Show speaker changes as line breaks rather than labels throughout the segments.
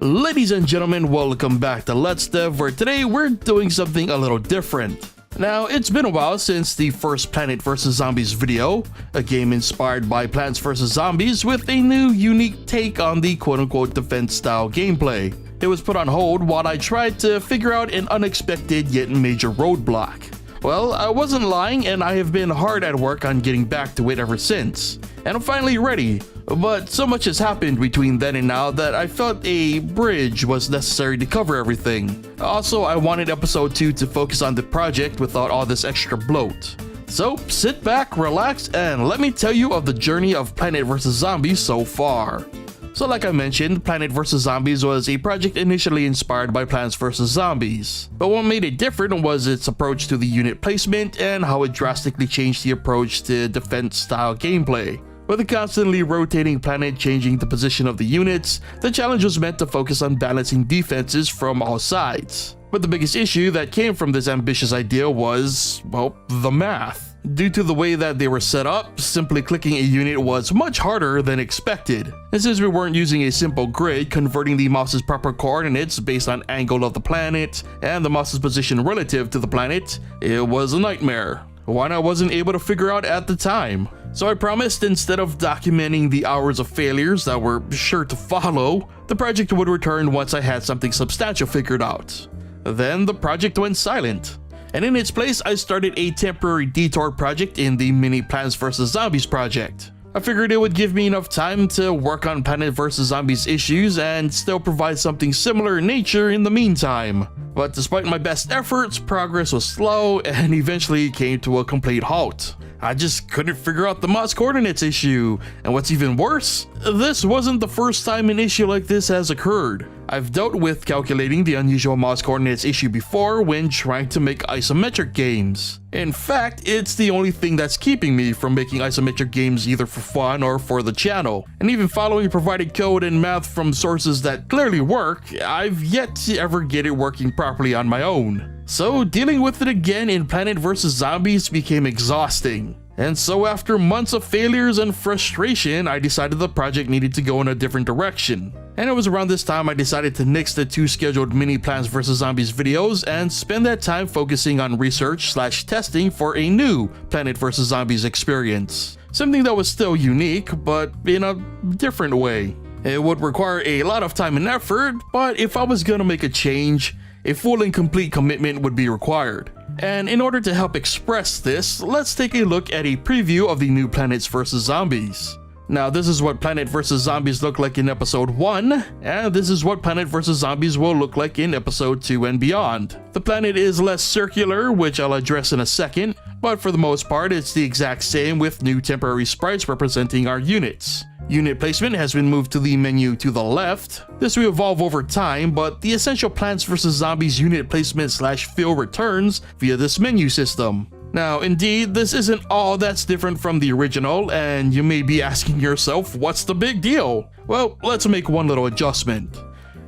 Ladies and gentlemen, welcome back to Let's Dev, where today we're doing something a little different. Now, it's been a while since the first Planet vs. Zombies video, a game inspired by Plants vs. Zombies with a new unique take on the quote-unquote defense style gameplay. It was put on hold while I tried to figure out an unexpected yet major roadblock. Well, I wasn't lying, and I have been hard at work on getting back to it ever since. And I'm finally ready, but so much has happened between then and now that I felt a bridge was necessary to cover everything. Also, I wanted episode 2 to focus on the project without all this extra bloat. So sit back, relax, and let me tell you of the journey of Planet vs. Zombies so far. So like I mentioned, Planet vs. Zombies was a project initially inspired by Plants vs. Zombies, but what made it different was its approach to the unit placement and how it drastically changed the approach to defense-style gameplay. With a constantly rotating planet changing the position of the units, the challenge was meant to focus on balancing defenses from all sides. But the biggest issue that came from this ambitious idea was, well, the math. Due to the way that they were set up, simply clicking a unit was much harder than expected. And since we weren't using a simple grid, converting the mouse's proper coordinates based on angle of the planet and the mouse's position relative to the planet, it was a nightmare. One I wasn't able to figure out at the time. So I promised instead of documenting the hours of failures that were sure to follow, the project would return once I had something substantial figured out. Then the project went silent. And in its place, I started a temporary detour project in the mini Plants vs. Zombies project. I figured it would give me enough time to work on Planet vs. Zombies issues and still provide something similar in nature in the meantime. But despite my best efforts, progress was slow and eventually came to a complete halt. I just couldn't figure out the mouse coordinates issue, and what's even worse, this wasn't the first time an issue like this has occurred. I've dealt with calculating the unusual mouse coordinates issue before when trying to make isometric games. In fact, it's the only thing that's keeping me from making isometric games either for fun or for the channel. And even following provided code and math from sources that clearly work, I've yet to ever get it working properly on my own. So dealing with it again in Planet vs. Zombies became exhausting. And so after months of failures and frustration, I decided the project needed to go in a different direction. And it was around this time I decided to nix the 2 scheduled mini Plants vs. Zombies videos and spend that time focusing on research/testing for a new Planet vs. Zombies experience. Something that was still unique, but in a different way. It would require a lot of time and effort, but if I was gonna make a change, a full and complete commitment would be required. And in order to help express this, let's take a look at a preview of the new Plants vs. Zombies. Now this is what Planet vs. Zombies look like in episode 1, and this is what Planet vs. Zombies will look like in episode 2 and beyond. The planet is less circular, which I'll address in a second, but for the most part it's the exact same with new temporary sprites representing our units. Unit placement has been moved to the menu to the left. This will evolve over time, but the essential Plants vs. Zombies unit placement/feel returns via this menu system. Now, indeed, this isn't all that's different from the original, and you may be asking yourself, what's the big deal? Well, let's make one little adjustment.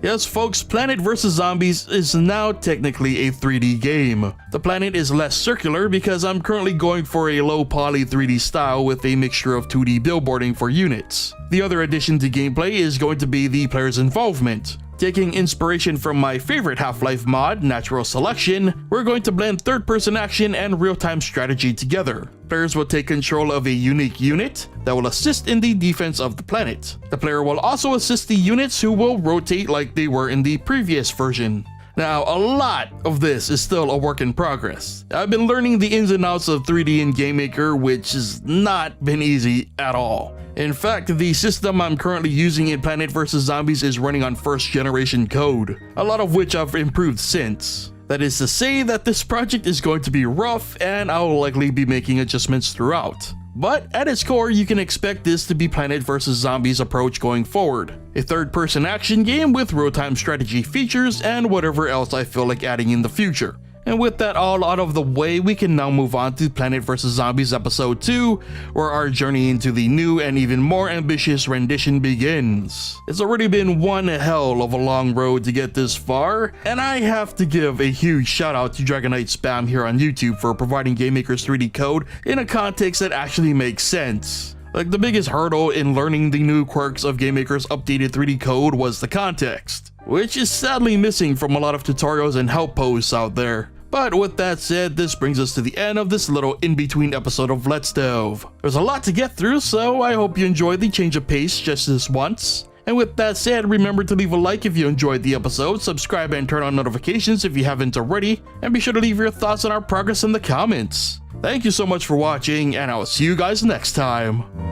Yes folks, Planet vs. Zombies is now technically a 3D game. The planet is less circular because I'm currently going for a low poly 3D style with a mixture of 2D billboarding for units. The other addition to gameplay is going to be the player's involvement. Taking inspiration from my favorite Half-Life mod, Natural Selection, we're going to blend third-person action and real-time strategy together. Players will take control of a unique unit that will assist in the defense of the planet. The player will also assist the units who will rotate like they were in the previous version. Now, a lot of this is still a work in progress. I've been learning the ins and outs of 3D in GameMaker, which has not been easy at all. In fact, the system I'm currently using in Planet vs. Zombies is running on first generation code, a lot of which I've improved since. That is to say that this project is going to be rough and I'll likely be making adjustments throughout. But at its core, you can expect this to be Planet vs. Zombies approach going forward. A third-person action game with real-time strategy features and whatever else I feel like adding in the future. And with that all out of the way, we can now move on to Planet vs. Zombies episode 2, where our journey into the new and even more ambitious rendition begins. It's already been one hell of a long road to get this far, and I have to give a huge shout out to Dragonite Spam here on YouTube for providing GameMaker's 3D code in a context that actually makes sense. Like, the biggest hurdle in learning the new quirks of GameMaker's updated 3D code was the context. which is sadly missing from a lot of tutorials and help posts out there. But with that said, this brings us to the end of this little in-between episode of Let's Delve. There's a lot to get through, so I hope you enjoyed the change of pace just this once. And with that said, remember to leave a like if you enjoyed the episode, subscribe and turn on notifications if you haven't already, and be sure to leave your thoughts on our progress in the comments. Thank you so much for watching, and I'll see you guys next time.